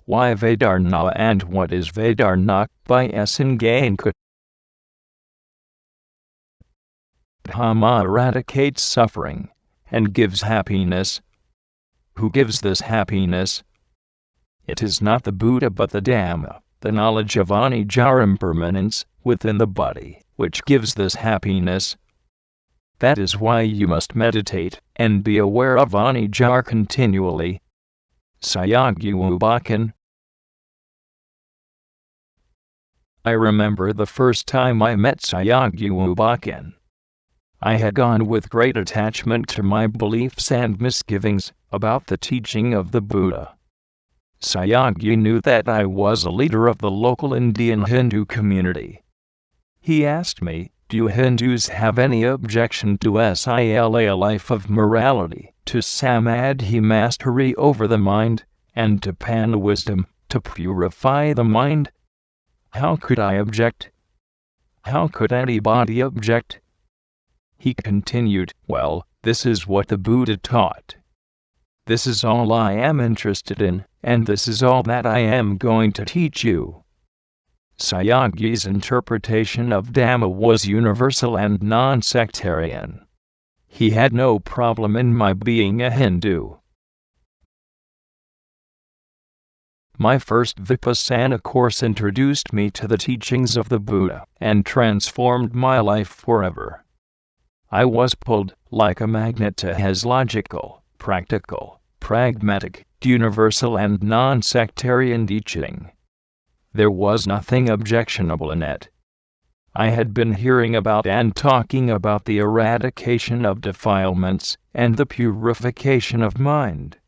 Why Vedana and What is Vedana? By S. Ngankut. Dhamma eradicates suffering and gives happiness. Who gives this happiness? It is not the Buddha but the Dhamma, the knowledge of anicca impermanence within the body, which gives this happiness. That is why you must meditate and be aware of anicca continually. Sayagyi. I remember the first time I met Sayagyi. I had gone with great attachment to my beliefs and misgivings about the teaching of the Buddha. Sayagyi knew that I was a leader of the local Indian Hindu community. He asked me, "Do you Hindus have any objection to Sila, a life of morality, to samadhi, mastery over the mind, and to panna, wisdom, to purify the mind?" How could I object? How could anybody object? He continued, "Well, this is what the Buddha taught. This is all I am interested in, and this is all that I am going to teach you." Sayagyi's interpretation of Dhamma was universal and non-sectarian. He had no problem in my being a Hindu. My first Vipassana course introduced me to the teachings of the Buddha and transformed my life forever. I was pulled, like a magnet, to his logical, practical, pragmatic, universal and non-sectarian teaching. There was nothing objectionable in it. I had been hearing about and talking about the eradication of defilements and the purification of mind.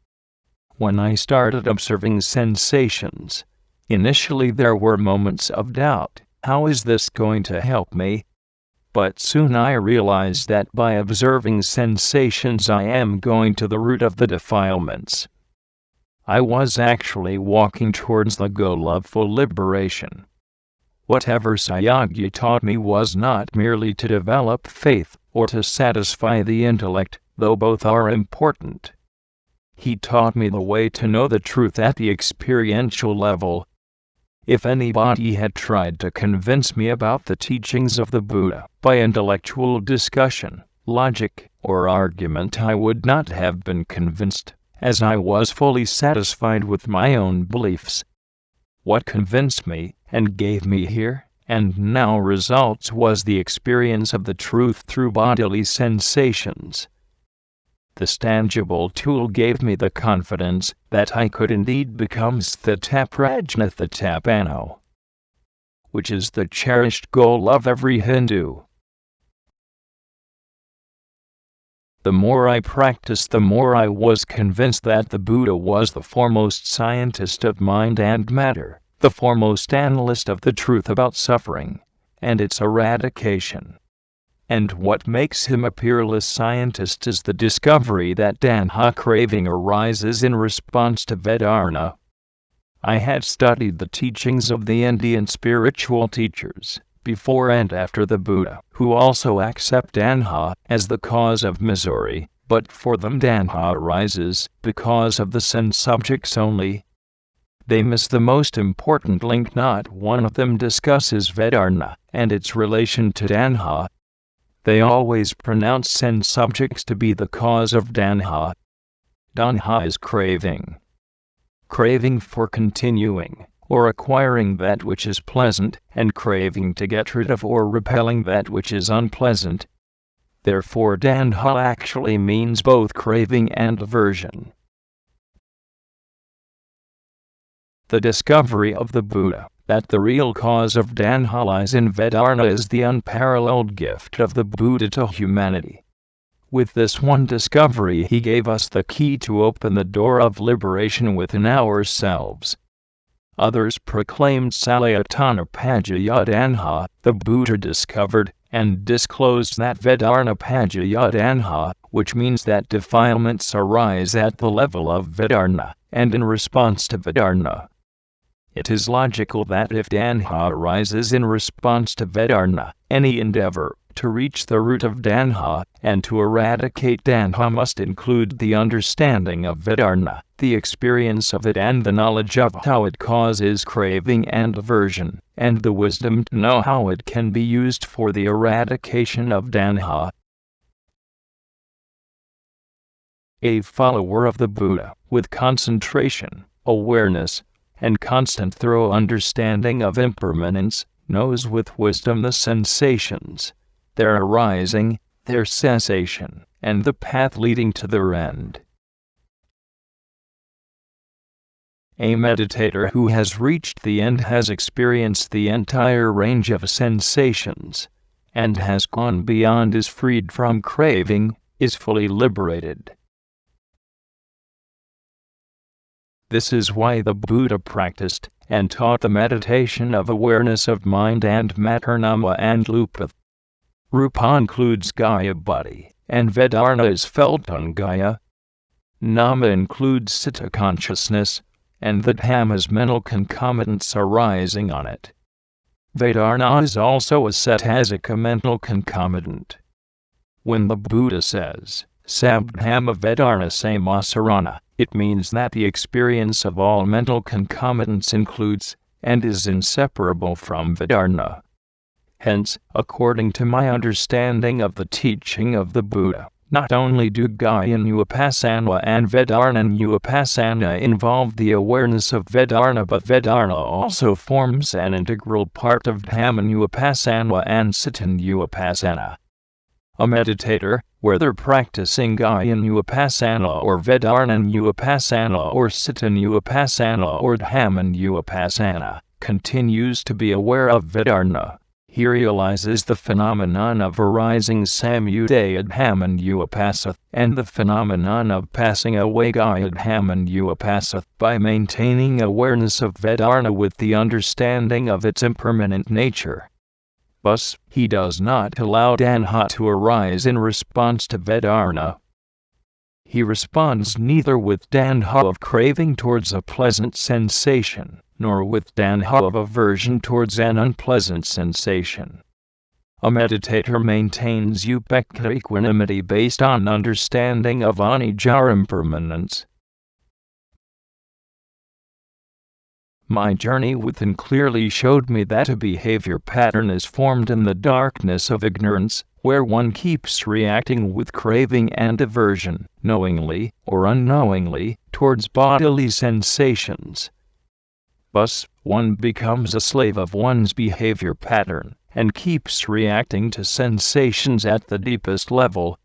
When I started observing sensations, initially there were moments of doubt. How is this going to help me? But soon I realized that by observing sensations I am going to the root of the defilements. I was actually walking towards the goal of full liberation. Whatever Sayagyi taught me was not merely to develop faith or to satisfy the intellect, though both are important. He taught me the way to know the truth at the experiential level. If anybody had tried to convince me about the teachings of the Buddha by intellectual discussion, logic, or argument, I would not have been convinced, as I was fully satisfied with my own beliefs. What convinced me, and gave me here and now results, was the experience of the truth through bodily sensations. This tangible tool gave me the confidence that I could indeed become sthitaprajnathatapano, which is the cherished goal of every Hindu. The more I practiced, the more I was convinced that the Buddha was the foremost scientist of mind and matter, the foremost analyst of the truth about suffering and its eradication. And what makes him a peerless scientist is the discovery that Tanha craving arises in response to Vedana. I had studied the teachings of the Indian spiritual teachers, before and after the Buddha, who also accept Tanha as the cause of misery, but for them Tanha arises because of the sense subjects only. They miss the most important link. Not one of them discusses Vedana and its relation to Tanha. They always pronounce sense subjects to be the cause of Tanha. Tanha is craving. Craving for continuing or acquiring that which is pleasant, and craving to get rid of or repelling that which is unpleasant. Therefore Tanha actually means both craving and aversion. The discovery of the Buddha that the real cause of Tanha lies in Vedana is the unparalleled gift of the Buddha to humanity. With this one discovery he gave us the key to open the door of liberation within ourselves. Others proclaimed Salayatana Tanha. The Buddha discovered and disclosed that Vedana Tanha, which means that defilements arise at the level of Vedana, and in response to Vedana. It is logical that if Tanha arises in response to Vedana, any endeavor to reach the root of Danha, and to eradicate Danha must include the understanding of Vedana, the experience of it and the knowledge of how it causes craving and aversion, and the wisdom to know how it can be used for the eradication of Danha. A follower of the Buddha, with concentration, awareness, and constant thorough understanding of impermanence, knows with wisdom the sensations, their arising, their cessation, and the path leading to their end. A meditator who has reached the end has experienced the entire range of sensations, and has gone beyond, is freed from craving, is fully liberated. This is why the Buddha practiced and taught the meditation of awareness of mind and matter, nama and lupa. Rupa includes Gaya body, and Vedana is felt on Gaya. Nama includes Citta consciousness, and the Dhammas mental concomitants arising on it. Vedana is also a Sattazika mental concomitant. When the Buddha says, Sabdhamma Vedana Samasarana, it means that the experience of all mental concomitants includes, and is inseparable from Vedana. Hence, according to my understanding of the teaching of the Buddha, not only do Gyanupassana and Vedananupassana involve the awareness of Vedana, but Vedana also forms an integral part of Dhammanupassana and Cittanupassana. A meditator, whether practicing Gyanupassana or Vedananupassana or Cittanupassana or Dhammanupassana, continues to be aware of Vedana. He realizes the phenomenon of arising Samudaya Dhammanupassana and the phenomenon of passing away Gaya Dhammanupassana by maintaining awareness of Vedana with the understanding of its impermanent nature. Thus, he does not allow Danha to arise in response to Vedana. He responds neither with Danha of craving towards a pleasant sensation, nor with Danha of aversion towards an unpleasant sensation. A meditator maintains upekkha equanimity based on understanding of anicca impermanence. My journey within clearly showed me that a behavior pattern is formed in the darkness of ignorance, where one keeps reacting with craving and aversion, knowingly or unknowingly, towards bodily sensations. Thus, one becomes a slave of one's behavior pattern, and keeps reacting to sensations at the deepest level.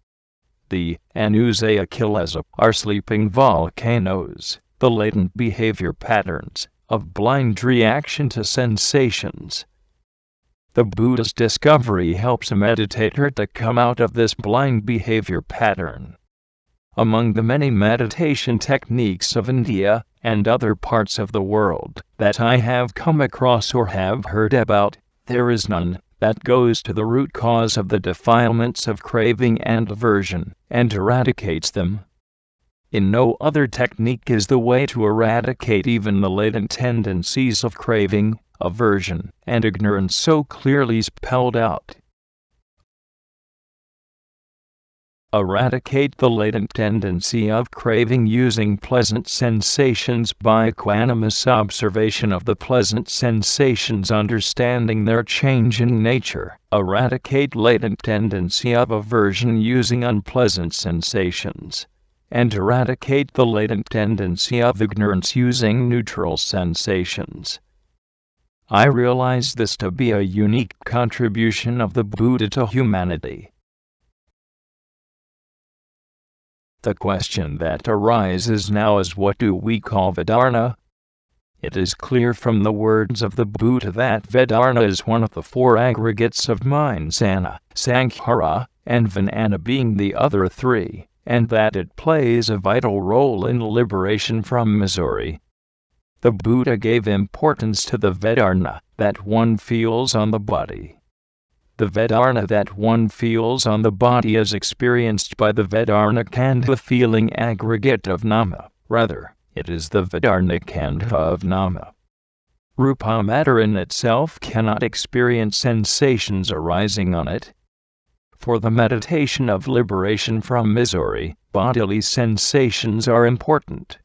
The anusaya kilesa are sleeping volcanoes, the latent behavior patterns of blind reaction to sensations. The Buddha's discovery helps a meditator to come out of this blind behavior pattern. Among the many meditation techniques of India and other parts of the world that I have come across or have heard about, there is none that goes to the root cause of the defilements of craving and aversion, and eradicates them. In no other technique is the way to eradicate even the latent tendencies of craving, aversion, and ignorance so clearly spelled out. Eradicate the latent tendency of craving using pleasant sensations by equanimous observation of the pleasant sensations, understanding their change in nature. Eradicate latent tendency of aversion using unpleasant sensations, and eradicate the latent tendency of ignorance using neutral sensations. I realize this to be a unique contribution of the Buddha to humanity. The question that arises now is, what do we call Vedana? It is clear from the words of the Buddha that Vedana is one of the four aggregates of mind, Sana, Sankhara, and Vijnana being the other three, and that it plays a vital role in liberation from misery. The Buddha gave importance to the Vedana that one feels on the body. The Vedana that one feels on the body is experienced by the Vedanakandha feeling aggregate of Nama, rather, it is the Vedanakandha of Nama. Rupa matter in itself cannot experience sensations arising on it. For the meditation of liberation from misery, bodily sensations are important.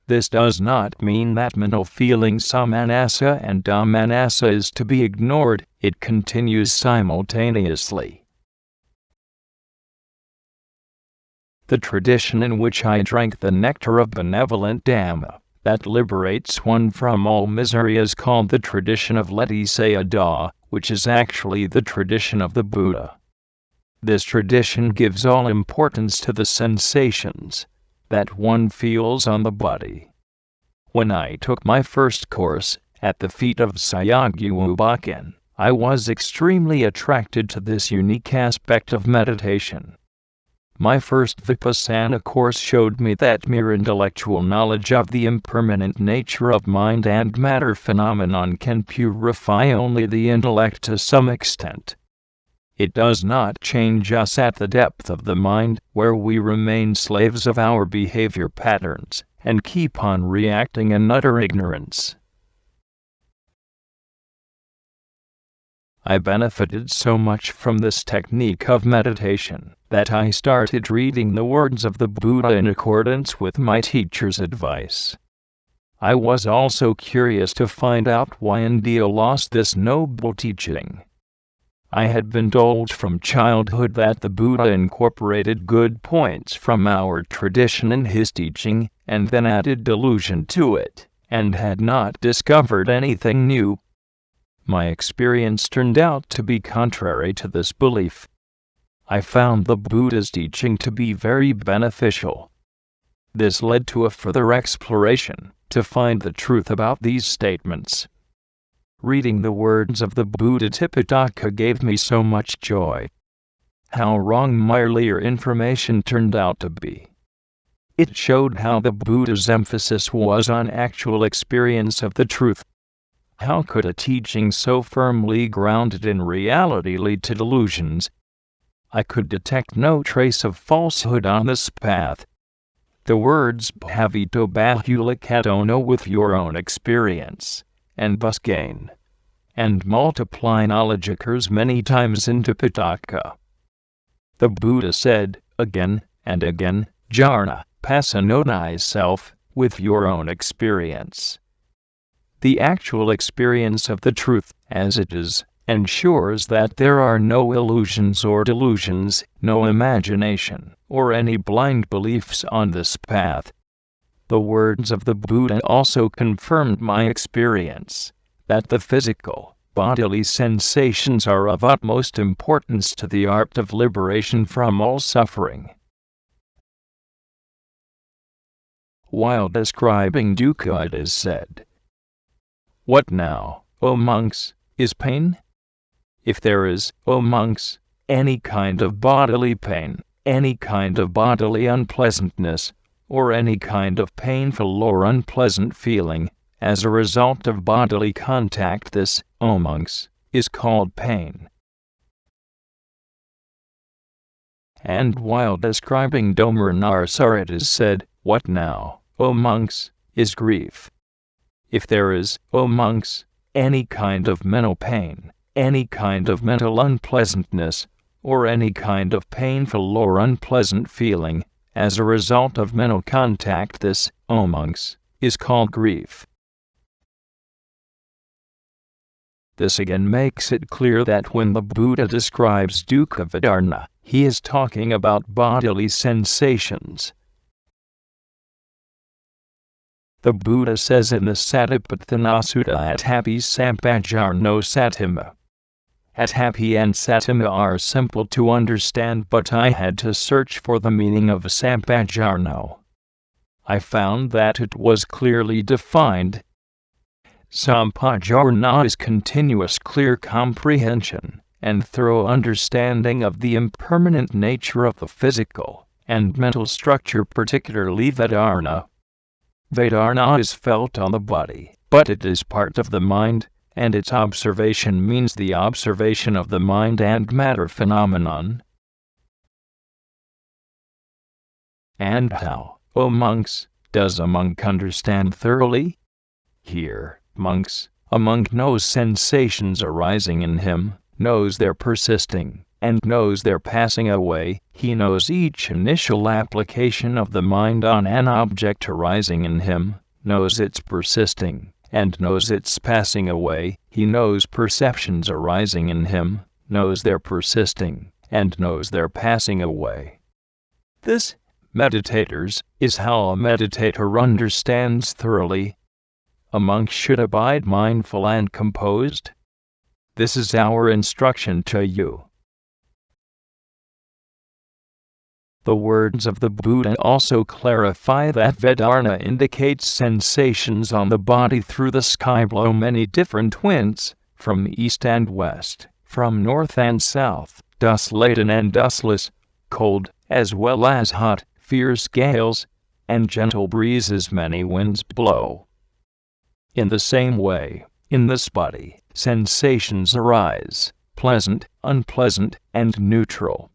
This does not mean that mental feeling samanasa and dhammanasa is to be ignored, it continues simultaneously. The tradition in which I drank the nectar of benevolent Dhamma, that liberates one from all misery, is called the tradition of Ledi Sayadaw, which is actually the tradition of the Buddha. This tradition gives all importance to the sensations that one feels on the body. When I took my first course at the feet of Sayagyu Bakken, I was extremely attracted to this unique aspect of meditation. My first Vipassana course showed me that mere intellectual knowledge of the impermanent nature of mind and matter phenomenon can purify only the intellect to some extent. It does not change us at the depth of the mind, where we remain slaves of our behavior patterns and keep on reacting in utter ignorance. I benefited so much from this technique of meditation that I started reading the words of the Buddha in accordance with my teacher's advice. I was also curious to find out why India lost this noble teaching. I had been told from childhood that the Buddha incorporated good points from our tradition in his teaching, and then added delusion to it, and had not discovered anything new. My experience turned out to be contrary to this belief. I found the Buddha's teaching to be very beneficial. This led to a further exploration to find the truth about these statements. Reading the words of the Buddha Tipitaka gave me so much joy. How wrong my earlier information turned out to be. It showed how the Buddha's emphasis was on actual experience of the truth. How could a teaching so firmly grounded in reality lead to delusions? I could detect no trace of falsehood on this path. The words bhavito bahulakatono with your own experience, and thus gain and multiply knowledge occurs many times in Tipitaka. The Buddha said, again and again, Jarna, pasanonize self, with your own experience. The actual experience of the truth, as it is, ensures that there are no illusions or delusions, no imagination, or any blind beliefs on this path. The words of the Buddha also confirmed my experience that the physical, bodily sensations are of utmost importance to the art of liberation from all suffering. While describing dukkha, it is said, "What now, O monks, is pain? If there is, O monks, any kind of bodily pain, any kind of bodily unpleasantness, or any kind of painful or unpleasant feeling, as a result of bodily contact, this, O monks, is called pain." And while describing Domarnarsara, it is said, "What now, O monks, is grief? If there is, O monks, any kind of mental pain, any kind of mental unpleasantness, or any kind of painful or unpleasant feeling, as a result of mental contact, this, O monks, is called grief." This again makes it clear that when the Buddha describes dukkha vedana, he is talking about bodily sensations. The Buddha says in the Satipatthana Sutta, Atapi sampajarno satima. Atapi and satima are simple to understand, but I had to search for the meaning of sampajarno. I found that it was clearly defined. Sampajarna is continuous clear comprehension and thorough understanding of the impermanent nature of the physical and mental structure, particularly Vedana. Vedana is felt on the body, but it is part of the mind, and its observation means the observation of the mind and matter phenomenon. And how, O monks, does a monk understand thoroughly? Here, monks, a monk knows sensations arising in him, knows their persisting and knows their passing away. He knows each initial application of the mind on an object arising in him, knows its persisting, and knows its passing away. He knows perceptions arising in him, knows their persisting, and knows their passing away. This, meditators, is how a meditator understands thoroughly. A monk should abide mindful and composed. This is our instruction to you. The words of the Buddha also clarify that Vedana indicates sensations on the body through the sky below many different winds, from east and west, from north and south, dust-laden and dustless, cold, as well as hot, fierce gales, and gentle breezes. Many winds blow. In the same way, in this body, sensations arise, pleasant, unpleasant, and neutral.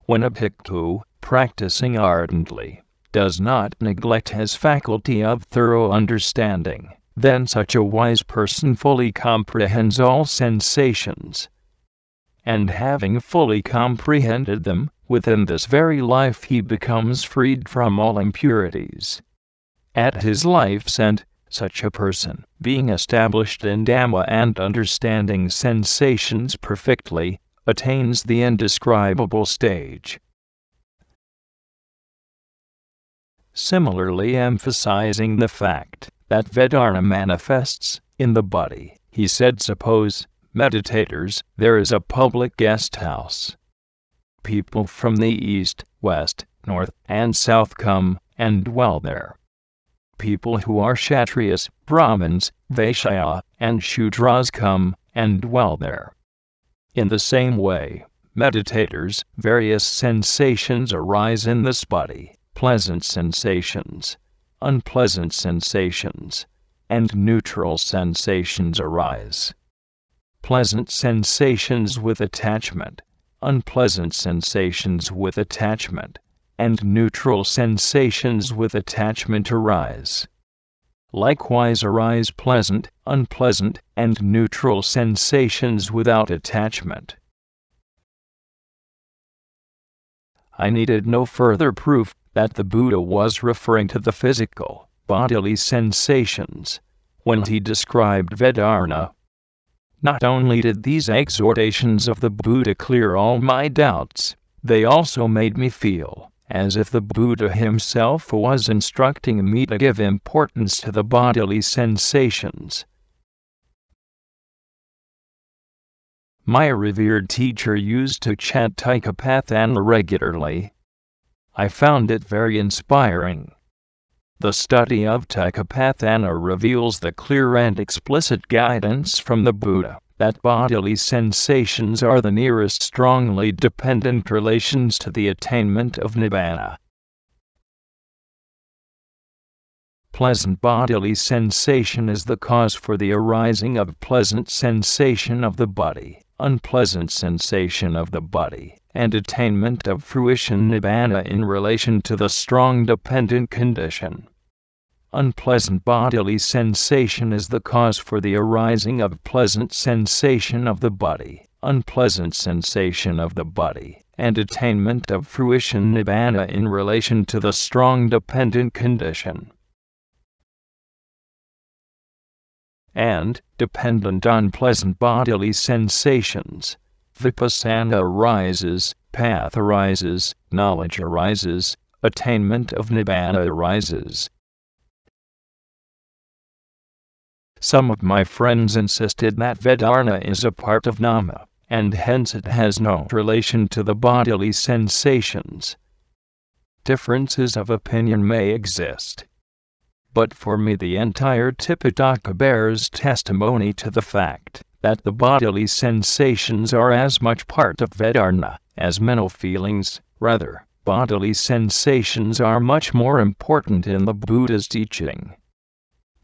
When a bhikkhu, practicing ardently, does not neglect his faculty of thorough understanding, then such a wise person fully comprehends all sensations. And having fully comprehended them, within this very life he becomes freed from all impurities. At his life's end, such a person, being established in Dhamma and understanding sensations perfectly, attains the indescribable stage. Similarly, emphasizing the fact that Vedana manifests in the body, he said, suppose, meditators, there is a public guest house. People from the east, west, north, and south come and dwell there. People who are Kshatriyas, Brahmins, Vaishya, and Shudras come and dwell there. In the same way, meditators, various sensations arise in this body, pleasant sensations, unpleasant sensations, and neutral sensations arise. Pleasant sensations with attachment, unpleasant sensations with attachment, and neutral sensations with attachment arise. Likewise arise pleasant, unpleasant, and neutral sensations without attachment. I needed no further proof that the Buddha was referring to the physical, bodily sensations when he described Vedana. Not only did these exhortations of the Buddha clear all my doubts, they also made me feel as if the Buddha himself was instructing me to give importance to the bodily sensations. My revered teacher used to chant Tikapathana regularly. I found it very inspiring. The study of Tikapathana reveals the clear and explicit guidance from the Buddha that bodily sensations are the nearest strongly dependent relations to the attainment of Nibbana. Pleasant bodily sensation is the cause for the arising of pleasant sensation of the body, unpleasant sensation of the body, and attainment of fruition Nibbana in relation to the strong dependent condition. Unpleasant bodily sensation is the cause for the arising of pleasant sensation of the body, unpleasant sensation of the body, and attainment of fruition Nibbana in relation to the strong dependent condition. And, dependent on pleasant bodily sensations, vipassana arises, path arises, knowledge arises, attainment of Nibbana arises. Some of my friends insisted that Vedana is a part of Nama, and hence it has no relation to the bodily sensations. Differences of opinion may exist, but for me the entire Tipitaka bears testimony to the fact that the bodily sensations are as much part of Vedana as mental feelings. Rather, bodily sensations are much more important in the Buddha's teaching.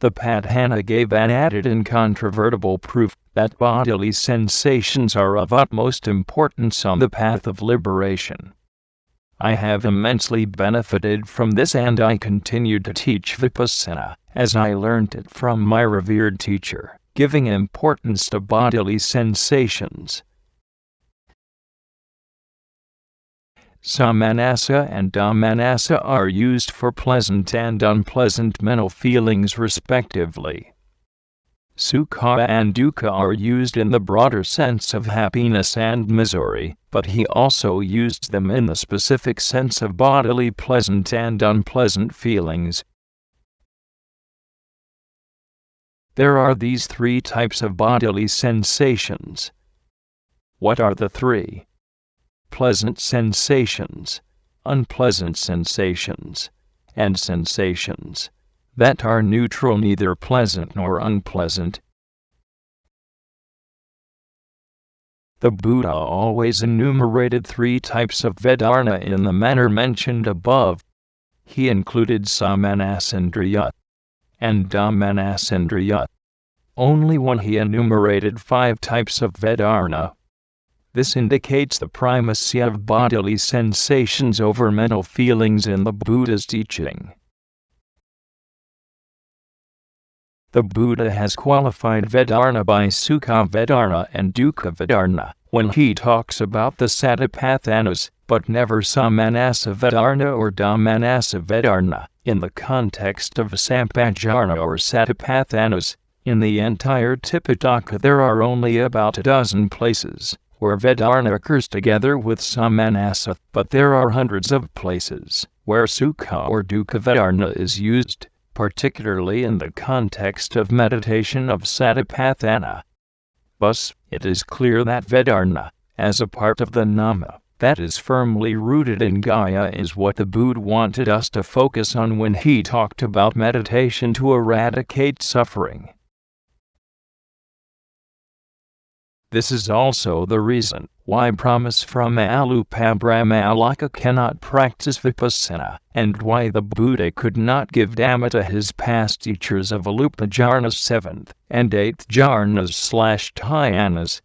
The Padhana gave an added incontrovertible proof that bodily sensations are of utmost importance on the path of liberation. I have immensely benefited from this, and I continue to teach Vipassana, as I learnt it from my revered teacher, giving importance to bodily sensations. Samanasa and Dhammanasa are used for pleasant and unpleasant mental feelings respectively. Sukha and dukkha are used in the broader sense of happiness and misery, but he also used them in the specific sense of bodily pleasant and unpleasant feelings. There are these three types of bodily sensations. What are the three? Pleasant sensations, unpleasant sensations, and sensations that are neutral, neither pleasant nor unpleasant. The Buddha always enumerated three types of Vedana in the manner mentioned above. He included Samanasindriya and Dhammanasindriya only when he enumerated 5 types of Vedana. This indicates the primacy of bodily sensations over mental feelings in the Buddha's teaching. The Buddha has qualified Vedana by Sukha Vedana and Dukkha Vedana when he talks about the Satipathanas, but never Samanasa Vedana or Dhammanasa Vedana in the context of Sampajarna or Satipathanas. In the entire Tipitaka there are only about a dozen places where Vedana occurs together with Samanasa, but there are hundreds of places where Sukha or Dukkha Vedana is used, particularly in the context of meditation of Satipatthana. Thus, it is clear that Vedana, as a part of the Nama, that is firmly rooted in Gaya, is what the Buddha wanted us to focus on when he talked about meditation to eradicate suffering. This is also the reason why Brahmas from Alupa Brahmalaka cannot practice Vipassana, and why the Buddha could not give Dhamma to his past teachers of Alupa Jhana's 7th and 8th Jhanas/Dhyanas.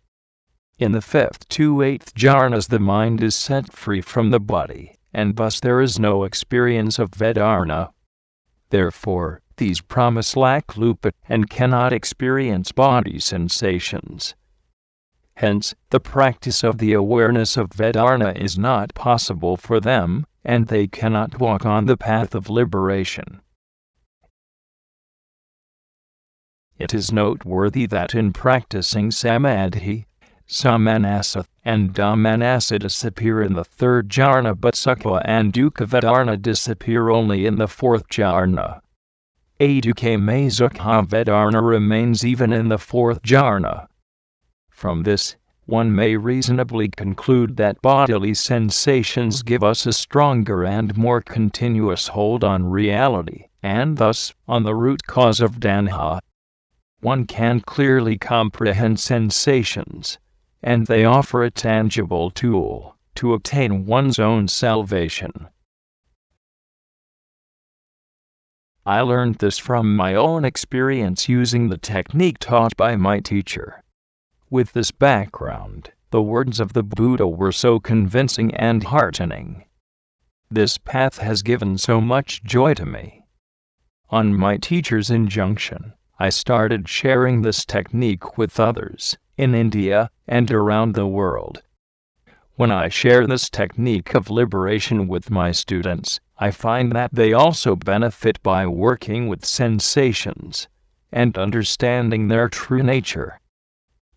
In the 5th to 8th Jhanas the mind is set free from the body, and thus there is no experience of Vedana. Therefore, these Brahmas lack lupa and cannot experience body sensations. Hence, the practice of the awareness of Vedana is not possible for them, and they cannot walk on the path of liberation. It is noteworthy that in practicing Samadhi, Samanasa and Dhammanasa disappear in the 3rd jhana, but Sukha and Dukkha Vedana disappear only in the 4th jhana. Adukkha Sukha Vedana remains even in the 4th jhana. From this, one may reasonably conclude that bodily sensations give us a stronger and more continuous hold on reality, and thus, on the root cause of Tanha. One can clearly comprehend sensations, and they offer a tangible tool to obtain one's own salvation. I learned this from my own experience using the technique taught by my teacher. With this background, the words of the Buddha were so convincing and heartening. This path has given so much joy to me. On my teacher's injunction, I started sharing this technique with others, in India and around the world. When I share this technique of liberation with my students, I find that they also benefit by working with sensations and understanding their true nature.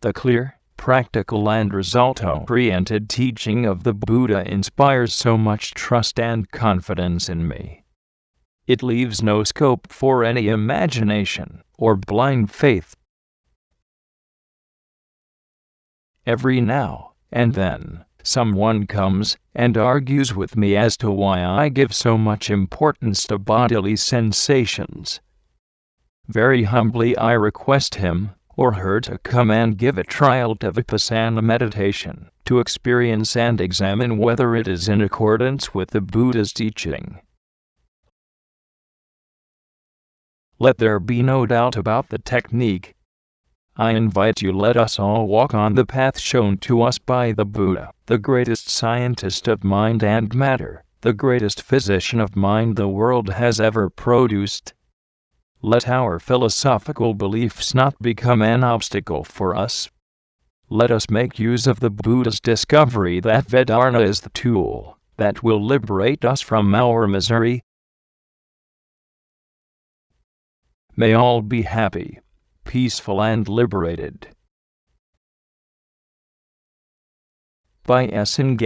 The clear, practical and result-oriented teaching of the Buddha inspires so much trust and confidence in me. It leaves no scope for any imagination or blind faith. Every now and then, someone comes and argues with me as to why I give so much importance to bodily sensations. Very humbly I request him or her to come and give a trial to Vipassana meditation, to experience and examine whether it is in accordance with the Buddha's teaching. Let there be no doubt about the technique. I invite you, let us all walk on the path shown to us by the Buddha, the greatest scientist of mind and matter, the greatest physician of mind the world has ever produced. Let our philosophical beliefs not become an obstacle for us. Let us make use of the Buddha's discovery that Vedana is the tool that will liberate us from our misery. May all be happy, peaceful and liberated. By S. N.